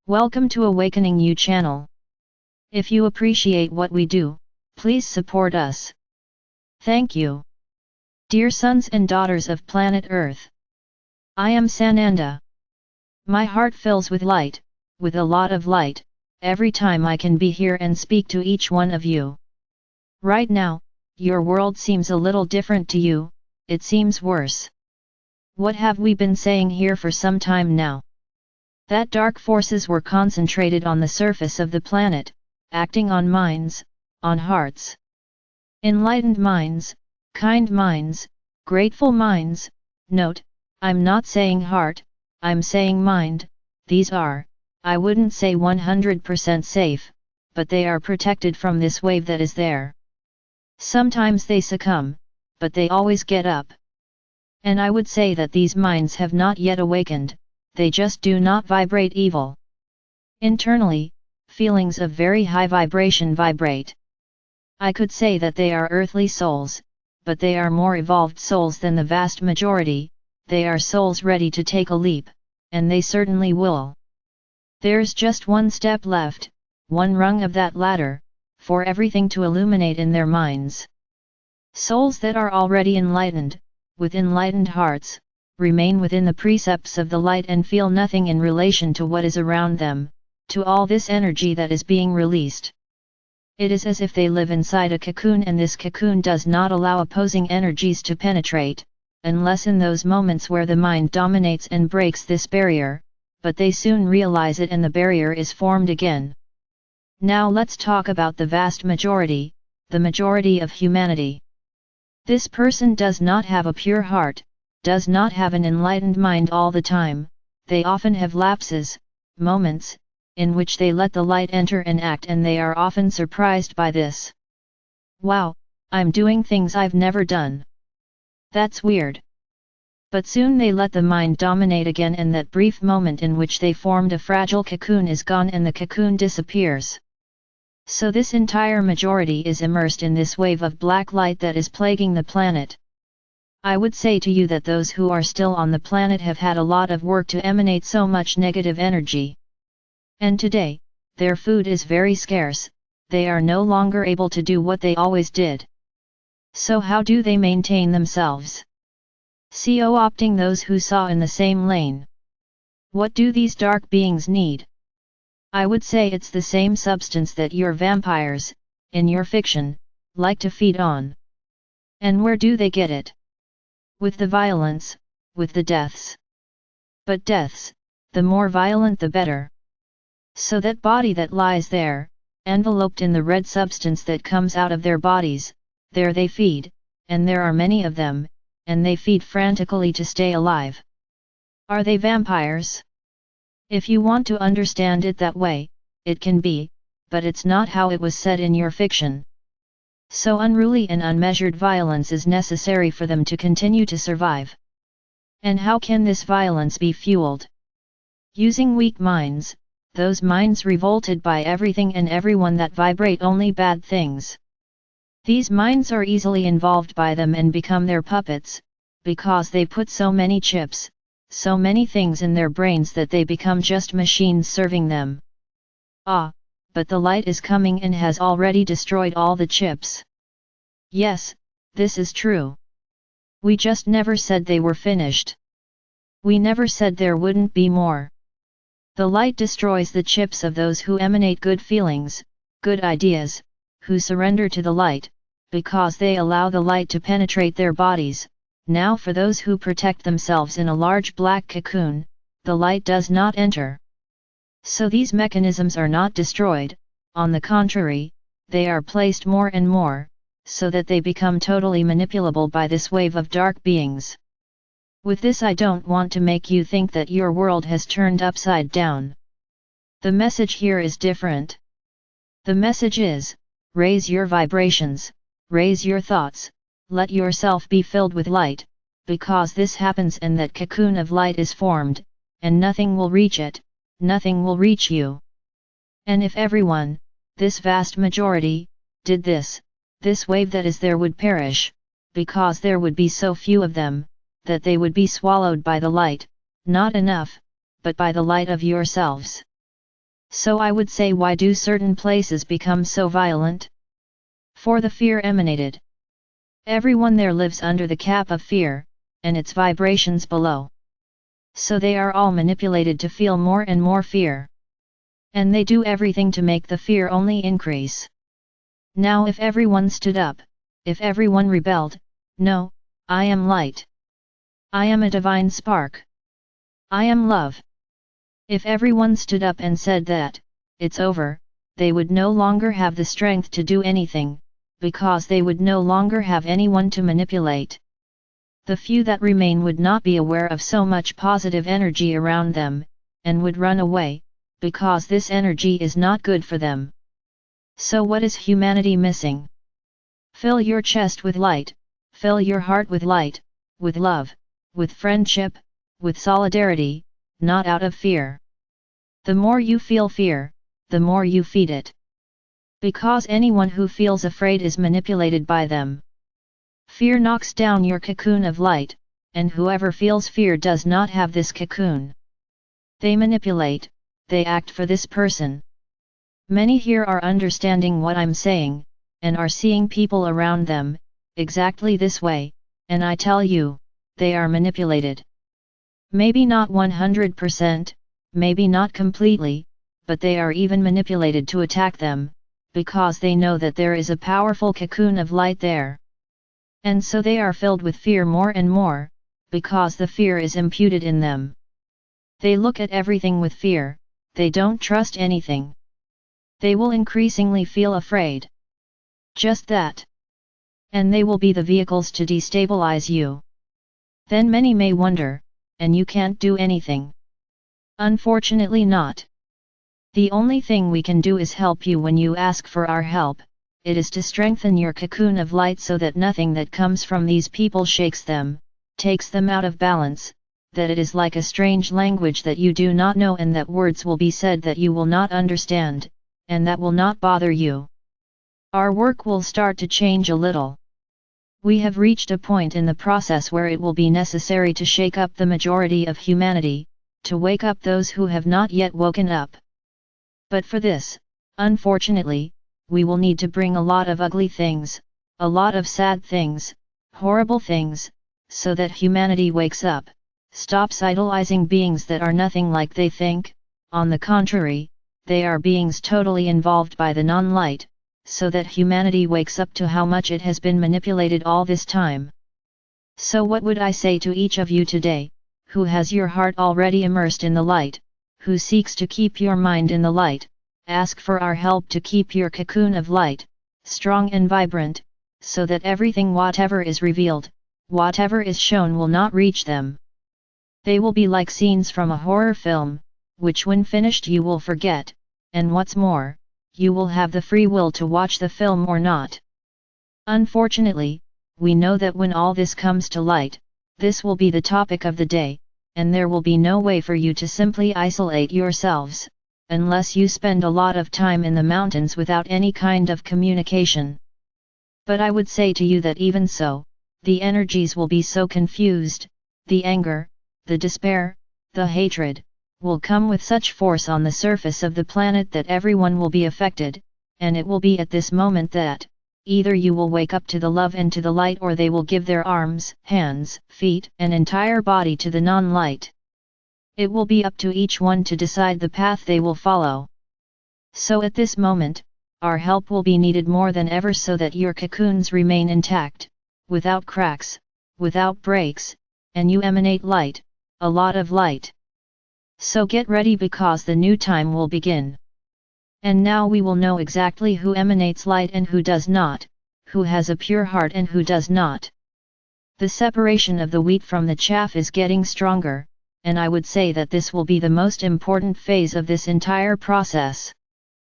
Welcome to Awakening You channel. If you appreciate what we do, please support us. Thank you. Dear sons and daughters of planet Earth, I am Sananda. My heart fills with light, with a lot of light, every time I can be here and speak to each one of you. Right now, your world seems a little different to you, it seems worse. What have we been saying here for some time now? That dark forces were concentrated on the surface of the planet, acting on minds, on hearts. Enlightened minds, kind minds, grateful minds. Note, I'm not saying heart, I'm saying mind. These are, I wouldn't say 100% safe, but they are protected from this wave that is there. Sometimes they succumb, but they always get up. And I would say that these minds have not yet awakened, they just do not vibrate evil. Internally, feelings of very high vibration vibrate. I could say that they are earthly souls, but they are more evolved souls than the vast majority. They are souls ready to take a leap, and they certainly will. There's just one step left, one rung of that ladder, for everything to illuminate in their minds. Souls that are already enlightened, with enlightened hearts, remain within the precepts of the light and feel nothing in relation to what is around them, to all this energy that is being released. It is as if they live inside a cocoon, and this cocoon does not allow opposing energies to penetrate, unless in those moments where the mind dominates and breaks this barrier, but they soon realize it and the barrier is formed again. Now let's talk about the vast majority, the majority of humanity. This person does not have a pure heart, does not have an enlightened mind all the time. They often have lapses, moments, in which they let the light enter and act, and they are often surprised by this. Wow, I'm doing things I've never done. That's weird. But soon they let the mind dominate again, and that brief moment in which they formed a fragile cocoon is gone and the cocoon disappears. So this entire majority is immersed in this wave of black light that is plaguing the planet. I would say to you that those who are still on the planet have had a lot of work to emanate so much negative energy. And today, their food is very scarce, they are no longer able to do what they always did. So how do they maintain themselves? Co-opting those who saw in the same lane. What do these dark beings need? I would say it's the same substance that your vampires, in your fiction, like to feed on. And where do they get it? With the violence, with the deaths. But deaths, the more violent the better. So that body that lies there, enveloped in the red substance that comes out of their bodies, there they feed, and there are many of them, and they feed frantically to stay alive. Are they vampires? If you want to understand it that way, it can be, but it's not how it was said in your fiction. So unruly and unmeasured violence is necessary for them to continue to survive. And how can this violence be fueled? Using weak minds, those minds revolted by everything and everyone that vibrate only bad things. These minds are easily involved by them and become their puppets, because they put so many chips, so many things in their brains that they become just machines serving them. But the light is coming and has already destroyed all the chips. Yes, this is true. We just never said they were finished. We never said there wouldn't be more. The light destroys the chips of those who emanate good feelings, good ideas, who surrender to the light, because they allow the light to penetrate their bodies. Now for those who protect themselves in a large black cocoon, the light does not enter. So these mechanisms are not destroyed, on the contrary, they are placed more and more, so that they become totally manipulable by this wave of dark beings. With this I don't want to make you think that your world has turned upside down. The message here is different. The message is, raise your vibrations, raise your thoughts, let yourself be filled with light, because this happens and that cocoon of light is formed, and nothing will reach it. Nothing will reach you. And if everyone, this vast majority, did this wave that is there would perish, because there would be so few of them, that they would be swallowed by the light, not enough, but by the light of yourselves. So I would say, why do certain places become so violent? For the fear emanated. Everyone there lives under the cap of fear, and its vibrations below. So they are all manipulated to feel more and more fear. And they do everything to make the fear only increase. Now if everyone stood up, if everyone rebelled, no, I am light. I am a divine spark. I am love. If everyone stood up and said that, it's over, they would no longer have the strength to do anything, because they would no longer have anyone to manipulate. The few that remain would not be aware of so much positive energy around them, and would run away, because this energy is not good for them. So what is humanity missing? Fill your chest with light, fill your heart with light, with love, with friendship, with solidarity, not out of fear. The more you feel fear, the more you feed it. Because anyone who feels afraid is manipulated by them. Fear knocks down your cocoon of light, and whoever feels fear does not have this cocoon. They manipulate, they act for this person. Many here are understanding what I'm saying, and are seeing people around them, exactly this way, and I tell you, they are manipulated. Maybe not 100%, maybe not completely, but they are even manipulated to attack them, because they know that there is a powerful cocoon of light there. And so they are filled with fear more and more, because the fear is imputed in them. They look at everything with fear, they don't trust anything. They will increasingly feel afraid. Just that. And they will be the vehicles to destabilize you. Then many may wonder, and you can't do anything. Unfortunately not. The only thing we can do is help you when you ask for our help. It is to strengthen your cocoon of light so that nothing that comes from these people shakes them, takes them out of balance, that it is like a strange language that you do not know and that words will be said that you will not understand, and that will not bother you. Our work will start to change a little. We have reached a point in the process where it will be necessary to shake up the majority of humanity, to wake up those who have not yet woken up. But for this, unfortunately, we will need to bring a lot of ugly things, a lot of sad things, horrible things, so that humanity wakes up, stops idolizing beings that are nothing like they think. On the contrary, they are beings totally involved by the non-light, so that humanity wakes up to how much it has been manipulated all this time. So what would I say to each of you today, who has your heart already immersed in the light, who seeks to keep your mind in the light? Ask for our help to keep your cocoon of light, strong and vibrant, so that everything whatever is revealed, whatever is shown will not reach them. They will be like scenes from a horror film, which when finished you will forget, and what's more, you will have the free will to watch the film or not. Unfortunately, we know that when all this comes to light, this will be the topic of the day, and there will be no way for you to simply isolate yourselves, unless you spend a lot of time in the mountains without any kind of communication. But I would say to you that even so, the energies will be so confused, the anger, the despair, the hatred, will come with such force on the surface of the planet that everyone will be affected, and it will be at this moment that, either you will wake up to the love and to the light, or they will give their arms, hands, feet, and entire body to the non-light. It will be up to each one to decide the path they will follow. So at this moment, our help will be needed more than ever so that your cocoons remain intact, without cracks, without breaks, and you emanate light, a lot of light. So get ready because the new time will begin. And now we will know exactly who emanates light and who does not, who has a pure heart and who does not. The separation of the wheat from the chaff is getting stronger, and I would say that this will be the most important phase of this entire process.